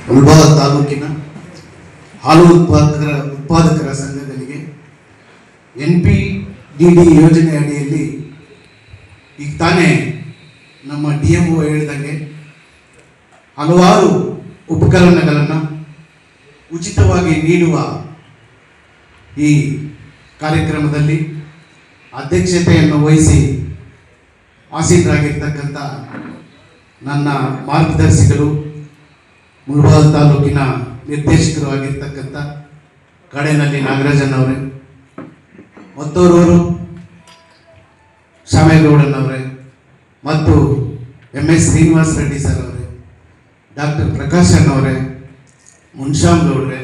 ಮುಳಬಾಗ ತಾಲೂಕಿನ ಹಾಲು ಉತ್ಪಾದಕರ ಸಂಘಗಳಿಗೆ NPDD ಯೋಜನೆ ಅಡಿಯಲ್ಲಿ ಈಗ ತಾನೇ ನಮ್ಮ DMO ಹೇಳಿದಂಗೆ ಹಲವಾರು ಉಪಕರಣಗಳನ್ನು ಉಚಿತವಾಗಿ ನೀಡುವ ಈ ಕಾರ್ಯಕ್ರಮದಲ್ಲಿ ಅಧ್ಯಕ್ಷತೆಯನ್ನು ವಹಿಸಿ ಆಸೀನರಾಗಿರ್ತಕ್ಕಂಥ ನನ್ನ ಮಾರ್ಗದರ್ಶಿಗಳು ಮುಳಬಾಗ ತಾಲೂಕಿನ ನಿರ್ದೇಶಕರು ಆಗಿರ್ತಕ್ಕಂಥ ಕಡೆನಲ್ಲಿ ನಾಗರಾಜನವರೇ, ಮತ್ತೋರವರು ಶಾಮೇಗೌಡನವರೇ ಮತ್ತು MS ಶ್ರೀನಿವಾಸ ರೆಡ್ಡಿ ಸರ್ ಅವರೇ, ಡಾಕ್ಟರ್ ಪ್ರಕಾಶ್ ಅಣ್ಣವರೇ, ಮುನ್ಶಾಮ್ ಗೌಡ್ರೆ,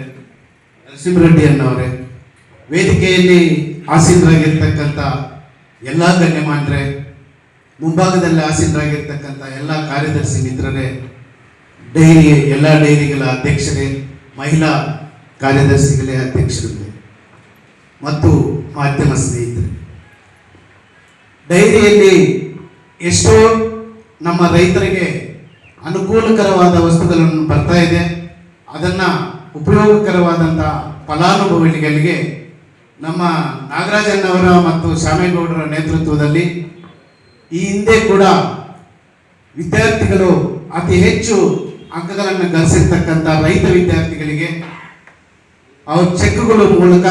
ನರಸಿಂಹರೆಡ್ಡಿ ಅಣ್ಣವರೇ, ವೇದಿಕೆಯಲ್ಲಿ ಆಸೀನರಾಗಿರ್ತಕ್ಕಂಥ ಎಲ್ಲ ಗಣ್ಯಮಾನ್ಯರೇ, ಮುಂಭಾಗದಲ್ಲಿ ಆಸೀನರಾಗಿರ್ತಕ್ಕಂಥ ಎಲ್ಲ ಕಾರ್ಯದರ್ಶಿ ಮಿತ್ರರೇ, ಎಲ್ಲ ಡೈರಿಗಳ ಅಧ್ಯಕ್ಷರೇ, ಮಹಿಳಾ ಕಾರ್ಯದರ್ಶಿಗಳೇ, ಅಧ್ಯಕ್ಷರುಗಳೇ ಮತ್ತು ಮಾಧ್ಯಮ ಸ್ನೇಹಿತರೆ, ಡೈರಿಯಲ್ಲಿ ಎಷ್ಟೋ ನಮ್ಮ ರೈತರಿಗೆ ಅನುಕೂಲಕರವಾದ ವಸ್ತುಗಳನ್ನು ಬರ್ತಾ ಇದೆ. ಅದನ್ನು ಉಪಯೋಗಕರವಾದಂಥ ಫಲಾನುಭವಿಗಳಿಗೆ ನಮ್ಮ ನಾಗರಾಜನವರ ಮತ್ತು ಶಾಮೇಗೌಡರ ನೇತೃತ್ವದಲ್ಲಿ ಈ ಹಿಂದೆ ಕೂಡ ವಿದ್ಯಾರ್ಥಿಗಳು ಅತಿ ಹೆಚ್ಚು ಅಂಕಗಳನ್ನು ಗಳಿಸಿರ್ತಕ್ಕಂಥ ರೈತ ವಿದ್ಯಾರ್ಥಿಗಳಿಗೆ ಅವ್ರ ಚೆಕ್ಗಳ ಮೂಲಕ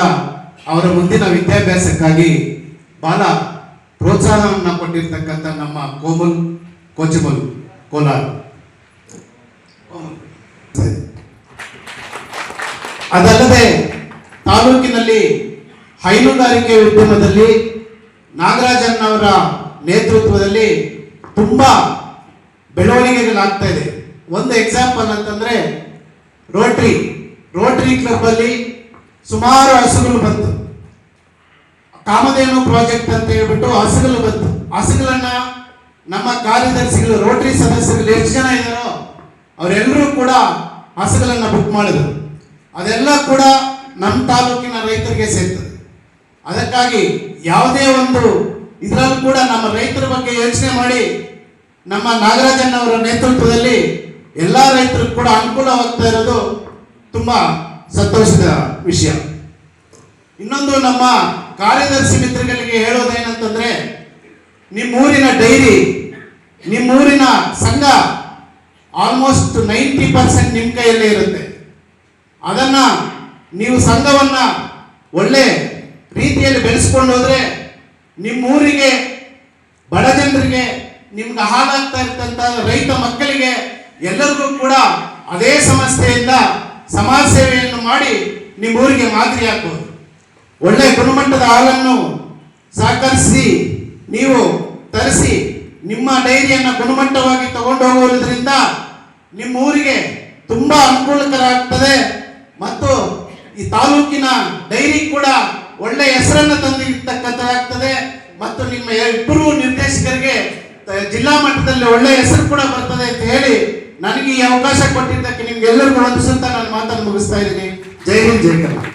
ಅವರ ಮುಂದಿನ ವಿದ್ಯಾಭ್ಯಾಸಕ್ಕಾಗಿ ಬಹಳ ಪ್ರೋತ್ಸಾಹವನ್ನು ಕೊಟ್ಟಿರ್ತಕ್ಕಂಥ ನಮ್ಮ ಕೋಚಮಲ್ ಕೋಲಾರ, ಅದಲ್ಲದೆ ತಾಲೂಕಿನಲ್ಲಿ ಹೈನುಗಾರಿಕೆ ಉದ್ಯಮದಲ್ಲಿ ನಾಗರಾಜನವರ ನೇತೃತ್ವದಲ್ಲಿ ತುಂಬಾ ಬೆಳವಣಿಗೆಗಳಾಗ್ತಾ ಇದೆ. ಒಂದು ಎಕ್ಸಾಂಪಲ್ ಅಂತಂದ್ರೆ ರೋಟರಿ ಕ್ಲಬ್ ಅಲ್ಲಿ ಸುಮಾರು ಹಸುಗಳು ಬಂತು. ಕಾಮಧೇನು ಪ್ರಾಜೆಕ್ಟ್ ಅಂತ ಹೇಳ್ಬಿಟ್ಟು ಹಸುಗಳು ಬಂತು. ಹಸುಗಳನ್ನ ನಮ್ಮ ಕಾರ್ಯದರ್ಶಿಗಳು, ರೋಟರಿ ಸದಸ್ಯರು ಎಷ್ಟು ಜನ ಇದ್ದಾರೋ ಅವರೆಲ್ಲರೂ ಕೂಡ ಹಸುಗಳನ್ನ ಬುಕ್ ಮಾಡಿದ್ರು. ಅದೆಲ್ಲ ಕೂಡ ನಮ್ಮ ತಾಲೂಕಿನ ರೈತರಿಗೆ ಸೇರ್ತದೆ. ಅದಕ್ಕಾಗಿ ಯಾವುದೇ ಒಂದು ಇದರಲ್ಲೂ ಕೂಡ ನಮ್ಮ ರೈತರ ಬಗ್ಗೆ ಯೋಚನೆ ಮಾಡಿ ನಮ್ಮ ನಾಗರಾಜನವರ ನೇತೃತ್ವದಲ್ಲಿ ಎಲ್ಲ ರೈತರಿಗೂ ಕೂಡ ಅನುಕೂಲವಾಗ್ತಾ ಇರೋದು ತುಂಬಾ ಸಂತೋಷದ ವಿಷಯ. ಇನ್ನೊಂದು ನಮ್ಮ ಕಾರ್ಯದರ್ಶಿ ಮಿತ್ರಗಳಿಗೆ ಹೇಳೋದೇನಂತಂದ್ರೆ, ನಿಮ್ಮೂರಿನ ಡೈರಿ, ನಿಮ್ಮೂರಿನ ಸಂಘ ಆಲ್ಮೋಸ್ಟ್ 90% ನಿಮ್ಮ ಕೈಯಲ್ಲೇ ಇರುತ್ತೆ. ಅದನ್ನ ನೀವು ಸಂಘವನ್ನ ಒಳ್ಳೆ ರೀತಿಯಲ್ಲಿ ಬೆಳೆಸ್ಕೊಂಡು ಹೋದ್ರೆ ನಿಮ್ಮೂರಿಗೆ, ಬಡ ಜನರಿಗೆ, ನಿಮ್ಗೆ ಹಾಲಾಗ್ತಾ ಇರ್ತಂತ ರೈತ ಮಕ್ಕಳಿಗೆ ಎಲ್ಲರಿಗೂ ಕೂಡ ಅದೇ ಸಂಸ್ಥೆಯಿಂದ ಸಮಾಜ ಸೇವೆಯನ್ನು ಮಾಡಿ ನಿಮ್ಮೂರಿಗೆ ಮಾದರಿ ಹಾಕಬಹುದು. ಒಳ್ಳೆ ಗುಣಮಟ್ಟದ ಹಾಲನ್ನು ಸಹಕರಿಸಿ ನೀವು ತರಿಸಿ ನಿಮ್ಮ ಡೈರಿಯನ್ನು ಗುಣಮಟ್ಟವಾಗಿ ತಗೊಂಡು ಹೋಗೋದ್ರಿಂದ ನಿಮ್ಮ ಊರಿಗೆ ತುಂಬಾ ಅನುಕೂಲಕರ ಆಗ್ತದೆ ಮತ್ತು ಈ ತಾಲೂಕಿನ ಡೈರಿ ಕೂಡ ಒಳ್ಳೆ ಹೆಸರನ್ನು ತಂದಿರ್ತಕ್ಕಂಥದ್ದಾಗ್ತದೆ ಮತ್ತು ನಿಮ್ಮ ಇಬ್ಬರು ನಿರ್ದೇಶಕರಿಗೆ ಜಿಲ್ಲಾ ಮಟ್ಟದಲ್ಲಿ ಒಳ್ಳೆ ಹೆಸರು ಕೂಡ ಬರ್ತದೆ ಅಂತ ಹೇಳಿ ನನಗೆ ಈ ಅವಕಾಶ ಕೊಟ್ಟಿದ್ದಕ್ಕೆ ನಿಮ್ಗೆಲ್ಲರಿಗೂ ವಂದಿಸುತ್ತಾ ನಾನು ಮಾತನ್ನು ಮುಗಿಸ್ತಾ ಇದ್ದೀನಿ. ಜೈ ಹಿಂದ್, ಜೈ ಕರ್ನಾಟಕ.